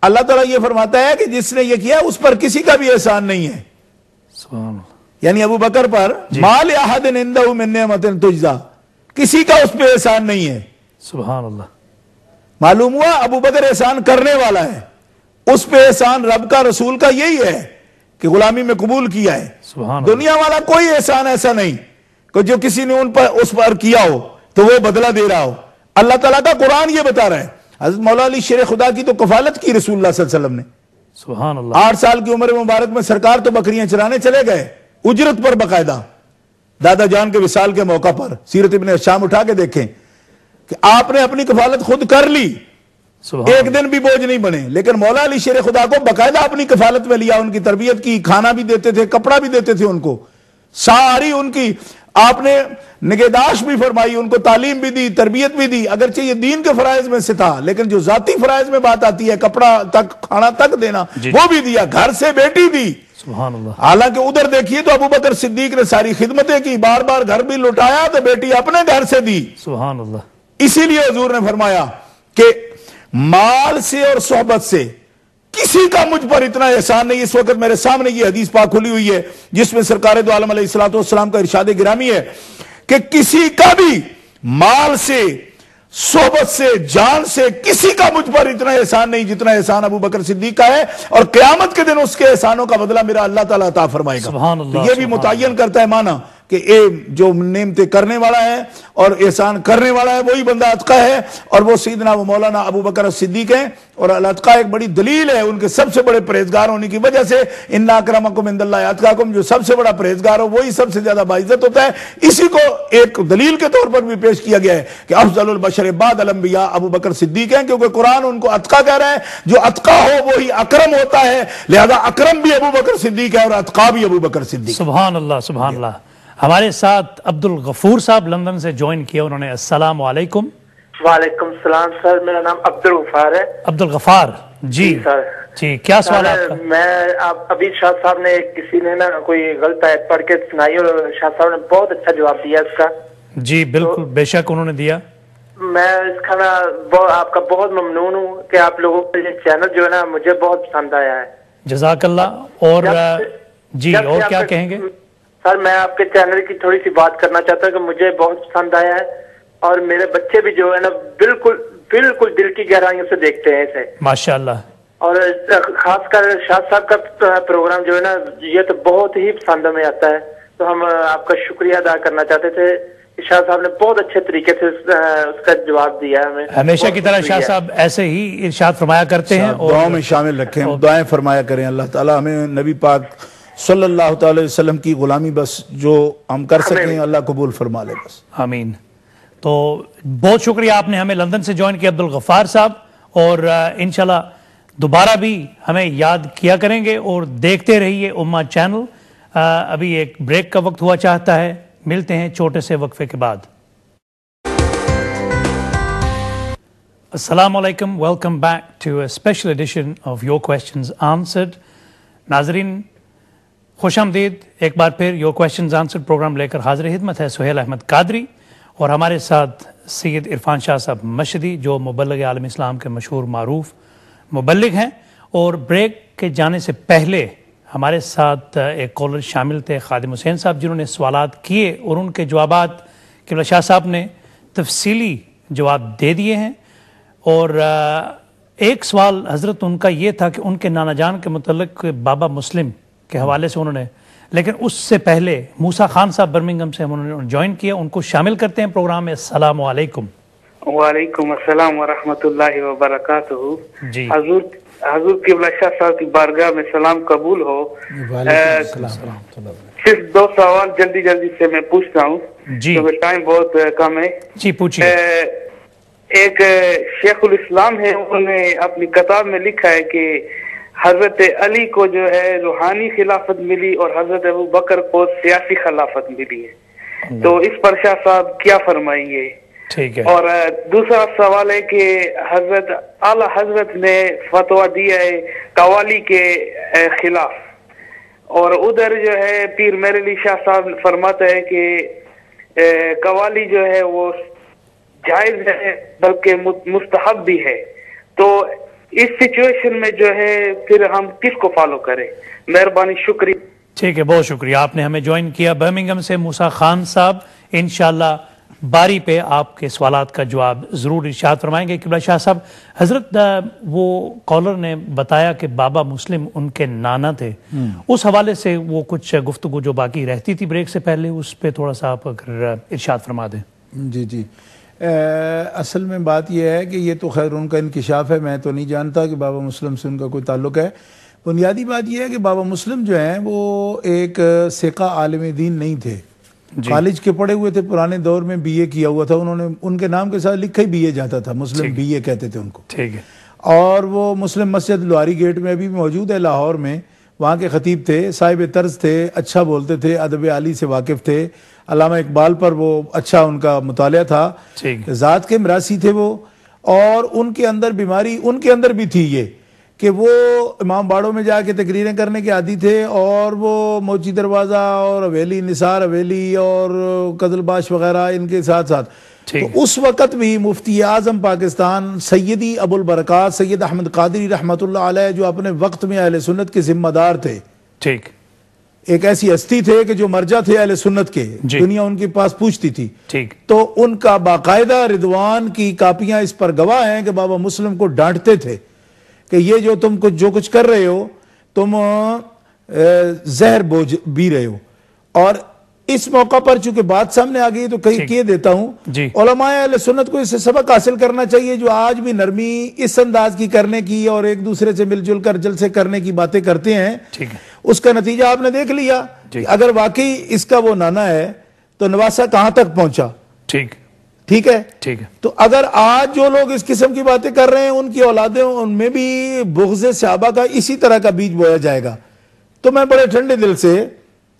اللہ تعالیٰ یہ فرماتا ہے کہ جس نے یہ کیا اس پر کسی کا بھی احسان نہیں ہے. سبحان اللہ. یعنی ابو بکر پر مال احد عندہ من نعمت تجزا، کسی کا اس پہ احسان نہیں ہے. سبحان اللہ. معلوم ہوا ابو بکر احسان کرنے والا ہے، اس پہ احسان رب کا رسول کا یہی ہے کہ غلامی میں قبول کیا ہے. سبحان اللہ. دنیا والا کوئی احسان ایسا نہیں کہ جو کسی نے اس پر کیا ہو تو وہ بدلہ دے رہا ہو. اللہ تعالیٰ کا قرآن یہ بتا رہا ہے. حضرت مولا علی شیر خدا کی تو کفالت کی رسول اللہ صلی اللہ علیہ وسلم نے. سبحان اللہ. 8 سال کی عمر مبارک میں سرکار تو بکریاں چرانے چلے گئے اجرت پر، باقاعدہ دادا جان کے وصال کے موقع پر. سیرت ابن شام اٹھا کے دیکھیں کہ آپ نے اپنی کفالت خود کر لی، ایک دن بھی بوجھ نہیں بنے. لیکن مولا علی شیر خدا کو باقاعدہ اپنی کفالت میں لیا، ان کی تربیت کی، کھانا بھی دیتے تھے، کپڑا بھی دیتے تھے ان کو، ساری ان کی آپ نے نگہداشت بھی فرمائی، ان کو تعلیم بھی دی، تربیت بھی دی. اگرچہ یہ دین کے فرائض میں سے تھا لیکن جو ذاتی فرائض میں بات آتی ہے، کپڑا تک، کھانا تک دینا، وہ بھی دیا. گھر سے بیٹی دی. سبحان اللہ. حالانکہ ادھر دیکھیے تو ابو بکر صدیق نے ساری خدمتیں کی، بار بار گھر بھی لوٹایا تو بیٹی اپنے گھر سے دی. سبحان اللہ. اسی لیے حضور نے فرمایا کہ مال سے اور صحبت سے کسی کا مجھ پر اتنا احسان نہیں. اس وقت میرے سامنے یہ حدیث پاک کھلی ہوئی ہے جس میں سرکار دو عالم علیہ السلام کا ارشاد گرامی ہے کہ کسی کا بھی مال سے، صحبت سے، جان سے کسی کا مجھ پر اتنا احسان نہیں جتنا احسان ابو بکر صدیق کا ہے، اور قیامت کے دن اس کے احسانوں کا بدلہ میرا اللہ تعالیٰ عطا فرمائے گا. سبحان اللہ. تو یہ بھی متعین کرتا ہے معنی کہ جو نعمتیں کرنے والا ہے اور احسان کرنے والا ہے وہی بندہ اتقا ہے، اور وہ سیدنا و مولانا ابو بکر صدیق ہیں. اور الاتقا ایک بڑی دلیل ہے ان کے سب سے بڑے پرہیزگار ہونے کی وجہ سے. ان اکرمکم عند اللہ اتقاکم، جو سب سے بڑا پرہیزگار ہو وہی سب سے زیادہ باعزت ہوتا ہے. اسی کو ایک دلیل کے طور پر بھی پیش کیا گیا ہے کہ افضل البشر بعد الانبیاء ابو بکر صدیق ہیں، کیونکہ قرآن ان کو اتقا کہہ رہا ہے. جو اتقا ہو وہی اکرم ہوتا ہے، لہذا اکرم بھی ابو بکر صدیق ہے اور اتقا بھی ابو بکر صدیق. سبحان اللہ. سبحان اللہ. ہمارے ساتھ عبد الغفور صاحب لندن سے جوائن کیا انہوں نے. السلام علیکم. وعلیکم السلام سر، میرا نام عبد الغفار ہے. عبد الغفار جی سر. جی کیا سوال ہے آپ کا؟ میں ابھی شاہ صاحب نے کسی نے نا کوئی غلط آیت پڑھ کے سنائی اور شاہ صاحب نے بہت اچھا جواب دیا اس کا. جی بالکل بے شک انہوں نے دیا. میں اس کا نا آپ کا بہت ممنون ہوں کہ آپ لوگوں کا یہ چینل جو ہے نا مجھے بہت پسند آیا ہے. جزاک اللہ. اور جی اور کیا کہیں گے؟ سر میں آپ کے چینل کی تھوڑی سی بات کرنا چاہتا ہوں کہ مجھے بہت پسند آیا ہے اور میرے بچے بھی جو ہے نا بالکل بالکل دل کی گہرائیوں سے دیکھتے ہیں اسے. ماشاءاللہ. اور خاص کر شاہ صاحب کا پروگرام جو ہے نا یہ تو بہت ہی پسند میں آتا ہے. تو ہم آپ کا شکریہ ادا کرنا چاہتے تھے کہ شاہ صاحب نے بہت اچھے طریقے سے اس کا جواب دیا ہے ہمیں. ہمیشہ کی طرح شاہ صاحب ایسے ہی ارشاد فرمایا کرتے ہیں اور دعاؤں میں شامل رکھیں، دعائیں فرمایا کریں. اللہ تعالیٰ ہمیں نبی پاک صلی اللہ تعالی وسلم کی غلامی بس جو ہم کر سکیں اللہ قبول فرما لے بس. آمین. تو بہت شکریہ آپ نے ہمیں لندن سے جوائن کیا عبد الغفار صاحب، اور انشاءاللہ دوبارہ بھی ہمیں یاد کیا کریں گے اور دیکھتے رہیے امہ چینل. ابھی ایک بریک کا وقت ہوا چاہتا ہے، ملتے ہیں چھوٹے سے وقفے کے بعد. السلام علیکم. Welcome back to a special edition of your questions answered. ناظرین خوش آمدید ایک بار پھر یور کویسچنز آنسرڈ پروگرام لے کر حاضر خدمت ہے سہیل احمد قادری، اور ہمارے ساتھ سید عرفان شاہ صاحب مشہدی جو مبلغ عالم اسلام کے مشہور معروف مبلغ ہیں. اور بریک کے جانے سے پہلے ہمارے ساتھ ایک کالر شامل تھے خادم حسین صاحب، جنہوں نے سوالات کیے اور ان کے جوابات قبلہ شاہ صاحب نے تفصیلی جواب دے دیے ہیں. اور ایک سوال حضرت ان کا یہ تھا کہ ان کے نانا جان کے متعلق بابا مسلم کے حوالے سے انہوں نے، لیکن اس سے پہلے موسیٰ خان صاحب برمنگھم سے انہوں نے جوائن کیا، ان کو شامل کرتے ہیں پروگرام میں. السلام علیکم. وعلیکم السلام ورحمۃ اللہ وبرکاتہ. جی حضور قبلہ شاہ صاحب کی بارگاہ میں سلام قبول ہو. صرف 2 سوال جلدی سے میں پوچھتا ہوں جی، ٹائم بہت کم ہے. جی پوچھیے. ایک شیخ الاسلام ہے، انہوں نے اپنی کتاب میں لکھا ہے کہ حضرت علی کو جو ہے روحانی خلافت ملی اور حضرت ابو بکر کو سیاسی خلافت ملی ہے. تو اس پر شاہ صاحب کیا فرمائیں گے؟ ٹھیک ہے. اور دوسرا سوال ہے کہ حضرت اعلی حضرت نے فتویٰ دیا ہے قوالی کے خلاف، اور ادھر جو ہے پیر میرے علی شاہ صاحب فرماتا ہے کہ قوالی جو ہے وہ جائز ہے بلکہ مستحب بھی ہے. تو اس سچویشن میں جو ہے پھر ہم کس کو فالو کریں؟ مہربانی، شکریہ. ٹھیک ہے، بہت شکریہ، آپ نے ہمیں جوائن کیا. برمنگھم سے موسیٰ خان صاحب انشاءاللہ باری پہ آپ کے سوالات کا جواب ضرور ارشاد فرمائیں گے. قبلہ شاہ صاحب، حضرت وہ کالر نے بتایا کہ بابا مسلم ان کے نانا تھے، اس حوالے سے وہ کچھ گفتگو جو باقی رہتی تھی بریک سے پہلے، اس پہ تھوڑا سا آپ اگر ارشاد فرما دیں. جی اصل میں بات یہ ہے کہ یہ تو خیر ان کا انکشاف ہے، میں تو نہیں جانتا کہ بابا مسلم سے ان کا کوئی تعلق ہے. بنیادی بات یہ ہے کہ بابا مسلم جو ہیں وہ ایک ثقہ عالم دین نہیں تھے. کالج کے پڑھے ہوئے تھے، پرانے دور میں بی اے کیا ہوا تھا انہوں نے، ان کے نام کے ساتھ لکھا ہی بی اے جاتا تھا، مسلم بی اے کہتے تھے ان کو. ٹھیک ہے. اور وہ مسلم مسجد لوہاری گیٹ میں ابھی موجود ہے لاہور میں، وہاں کے خطیب تھے، صاحب طرز تھے، اچھا بولتے تھے، ادب عالی سے واقف تھے. علامہ اقبال پر وہ اچھا ان کا مطالعہ تھا، ذات کے مراثی تھے وہ. اور ان کے اندر بیماری ان کے اندر بھی تھی یہ کہ وہ امام باڑوں میں جا کے تقریریں کرنے کے عادی تھے، اور وہ موچی دروازہ اور حویلی، نثار حویلی اور قزل باش وغیرہ ان کے ساتھ ساتھ. تو اس وقت بھی مفتی اعظم پاکستان سیدی ابو البرکات سید احمد قادری رحمۃ اللہ علیہ، جو اپنے وقت میں اہل سنت کے ذمہ دار تھے، ٹھیک، ایک ایسی ہستی تھے کہ جو مرجع تھے اہل سنت کے، دنیا ان کے پاس پوچھتی تھی. ٹھیک. تو ان کا باقاعدہ رضوان کی کاپیاں اس پر گواہ ہیں کہ بابا مسلم کو ڈانٹتے تھے کہ یہ جو تم جو کچھ کر رہے ہو تم زہر بوجھ بھی رہے ہو. اور اس موقع پر چونکہ بات سامنے آ گئی تو کہیں کہہ دیتا ہوں، علماء اہل سنت کو اس سے سبق حاصل کرنا چاہیے، جو آج بھی نرمی اس انداز کی کرنے کی اور ایک دوسرے سے مل جل کر جلسے کرنے کی باتیں کرتے ہیں. اس کا نتیجہ آپ نے دیکھ لیا کہ اگر واقعی اس کا وہ نانا ہے تو نواسا کہاں تک پہنچا. ٹھیک ہے. تو اگر آج جو لوگ اس قسم کی باتیں کر رہے ہیں، ان کی اولادیں، ان میں بھی بغض صحابہ کا اسی طرح کا بیج بویا جائے گا. تو میں بڑے ٹھنڈے دل سے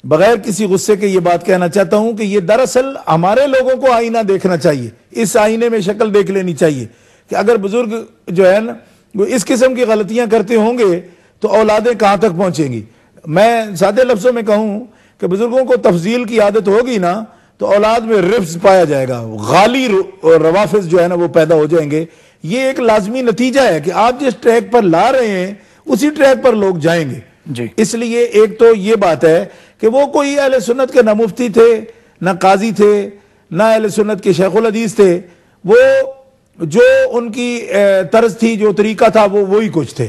بغیر کسی غصے کے یہ بات کہنا چاہتا ہوں کہ یہ دراصل ہمارے لوگوں کو آئینہ دیکھنا چاہیے، اس آئینے میں شکل دیکھ لینی چاہیے کہ اگر بزرگ جو ہے نا وہ اس قسم کی غلطیاں کرتے ہوں گے تو اولادیں کہاں تک پہنچیں گی. میں سادے لفظوں میں کہوں کہ بزرگوں کو تفضیل کی عادت ہوگی نا تو اولاد میں رفض پایا جائے گا، غالی روافظ جو ہے نا وہ پیدا ہو جائیں گے. یہ ایک لازمی نتیجہ ہے کہ آپ جس ٹریک پر لا رہے ہیں اسی ٹریک پر لوگ جائیں گے. اس لیے ایک تو یہ بات ہے کہ وہ کوئی اہل سنت کے نہ مفتی تھے، نہ قاضی تھے، نہ اہل سنت کے شیخ الحدیث تھے. وہ جو ان کی طرز تھی، جو طریقہ تھا، وہ وہی کچھ تھے.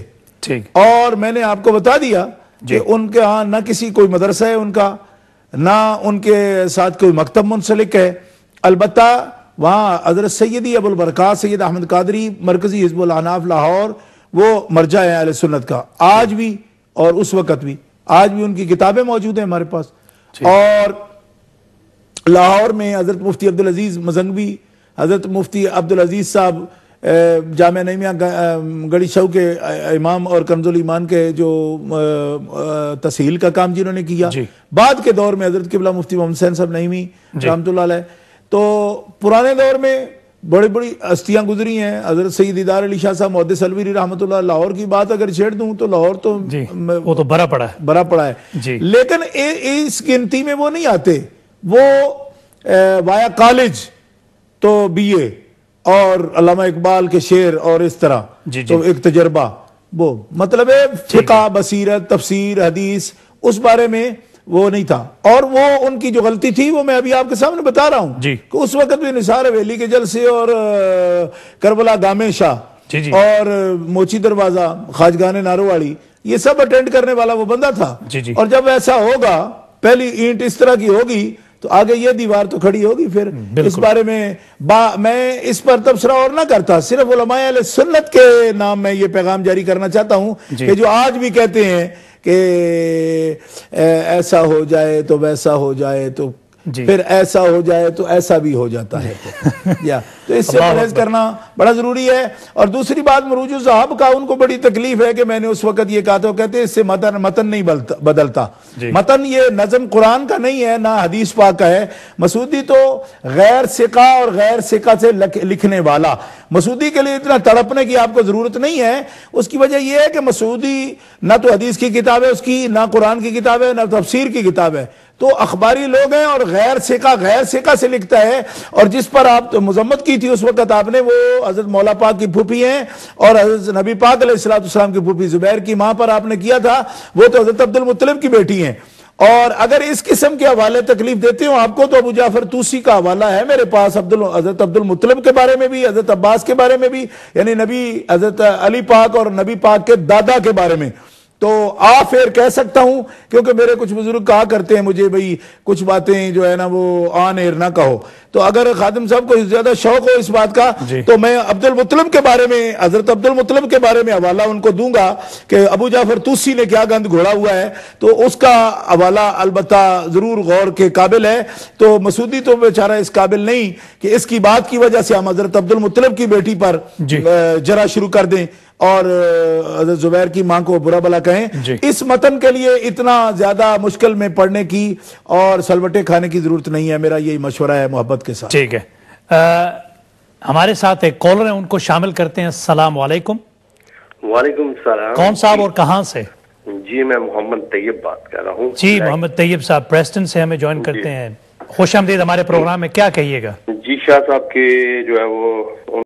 اور میں نے آپ کو بتا دیا کہ ان کے ہاں نہ کسی کوئی مدرسہ ہے ان کا، نہ ان کے ساتھ کوئی مکتب منسلک ہے. البتہ وہاں حضرت سیدی ابو البرکات سید احمد قادری مرکزی حزب الاحناف لاہور وہ مرجع ہے اہل سنت کا، آج بھی اور اس وقت بھی. آج بھی ان کی کتابیں موجود ہیں ہمارے پاس. اور لاہور میں حضرت مفتی عبدالعزیز مزنگوی، حضرت مفتی عبدالعزیز صاحب جامعہ نعیمیہ گڑی شو کے امام اور کنز الایمان کے جو تسہیل کا کام جنہوں نے کیا، بعد کے دور میں حضرت قبلہ مفتی محمد حسین صاحب نعیمی رحمۃ اللہ علیہ. تو پرانے دور میں بڑی بڑی ہستیاں گزری ہیں. حضرت سید دیدار علی شاہ صاحب محدث الویری رحمۃ اللہ. لاہور کی بات اگر چھیڑ دوں تو لاہور تو وہ تو بڑا پڑا ہے، لیکن اس گنتی میں وہ نہیں آتے. وہ وایا کالج تو بی اے اور علامہ اقبال کے شعر اور اس طرح تو ایک تجربہ، وہ مطلب ہے فقہ، بصیرت، تفسیر، حدیث، اس بارے میں وہ نہیں تھا. اور وہ ان کی جو غلطی تھی وہ میں ابھی آپ کے سامنے بتا رہا ہوں کہ اس وقت بھی نثار حویلی کے جلسے اور کربلا گامے شاہ اور موچی دروازہ، خواجگان ناروواڑی، یہ سب اٹینڈ کرنے والا وہ بندہ تھا. اور جب ایسا ہوگا، پہلی اینٹ اس طرح کی ہوگی تو آگے یہ دیوار تو کھڑی ہوگی. پھر اس بارے میں میں اس پر تبصرہ اور نہ کرتا، صرف علماء اہل سنت کے نام میں یہ پیغام جاری کرنا چاہتا ہوں کہ جو آج بھی کہتے ہیں کہ ایسا ہو جائے تو ویسا ہو جائے تو پھر ایسا ہو جائے تو ایسا بھی ہو جاتا ہے. تو اس سے پرہیز کرنا بڑا ضروری ہے. اور دوسری بات، مروج صاحب کا ان کو بڑی تکلیف ہے کہ میں نے اس وقت یہ کہا تھا، کہتے ہیں اس سے متن نہیں بدلتا. متن یہ نظم قرآن کا نہیں ہے، نہ حدیث پاک کا ہے. مسعودی تو غیر ثقہ اور غیر ثقہ سے لکھنے والا. مسعودی کے لیے اتنا تڑپنے کی آپ کو ضرورت نہیں ہے. اس کی وجہ یہ ہے کہ مسعودی نہ تو حدیث کی کتاب ہے اس کی، نہ قرآن کی کتاب ہے، نہ تفسیر کی کتاب ہے. تو اخباری لوگ ہیں اور غیر ثقہ سے لکھتا ہے، اور جس پر آپ مذمت کی تھی اس وقت آپ نے، وہ حضرت مولا پاک کی پھوپھی ہیں اور حضرت نبی پاک علیہ السلام کی پھوپھی زبیر کی ماں پر آپ نے کیا تھا، وہ تو حضرت عبد المطلب کی بیٹی ہیں۔ اور اگر اس قسم کے حوالے تکلیف دیتے ہوں آپ کو تو ابو جعفر طوسی کا حوالہ ہے میرے پاس، حضرت عبد المطلب کے بارے میں بھی، حضرت عباس کے بارے میں بھی، یعنی نبی حضرت علی پاک اور نبی پاک کے دادا کے بارے میں۔ تو آپ پھر کہہ سکتا ہوں، کیونکہ میرے کچھ بزرگ کہا کرتے ہیں مجھے بھئی کچھ باتیں جو ہے نا وہ آن ایئر نہ کہو، تو اگر خادم صاحب کو زیادہ شوق ہو اس بات کا تو میں حضرت عبد المطلب کے بارے میں حوالہ ان کو دوں گا کہ ابو جعفر طوسی نے کیا گند گھوڑا ہوا ہے، تو اس کا حوالہ البتہ ضرور غور کے قابل ہے۔ تو مسعودی تو بیچارہ اس قابل نہیں کہ اس کی بات کی وجہ سے ہم حضرت عبد المطلب کی بیٹی پر جرا شروع کر دیں اور حضرت زبیر کی ماں کو برا بلا کہیں۔ اس متن کے لیے اتنا زیادہ مشکل میں پڑھنے کی اور سلوٹے کھانے کی ضرورت نہیں ہے، میرا یہی مشورہ ہے محبت کے ساتھ۔ ٹھیک ہے، ہمارے ساتھ ایک کالر ہیں، ان کو شامل کرتے ہیں۔ السلام علیکم۔ وعلیکم السلام۔ کون صاحب اور کہاں سے؟ جی میں محمد طیب بات کر رہا ہوں۔ جی محمد طیب صاحب پریسٹن سے ہمیں جوائن کرتے ہیں، خوش آمدید ہمارے پروگرام میں، کیا کہیے گا؟ جی شاہ صاحب کے جو ہے وہ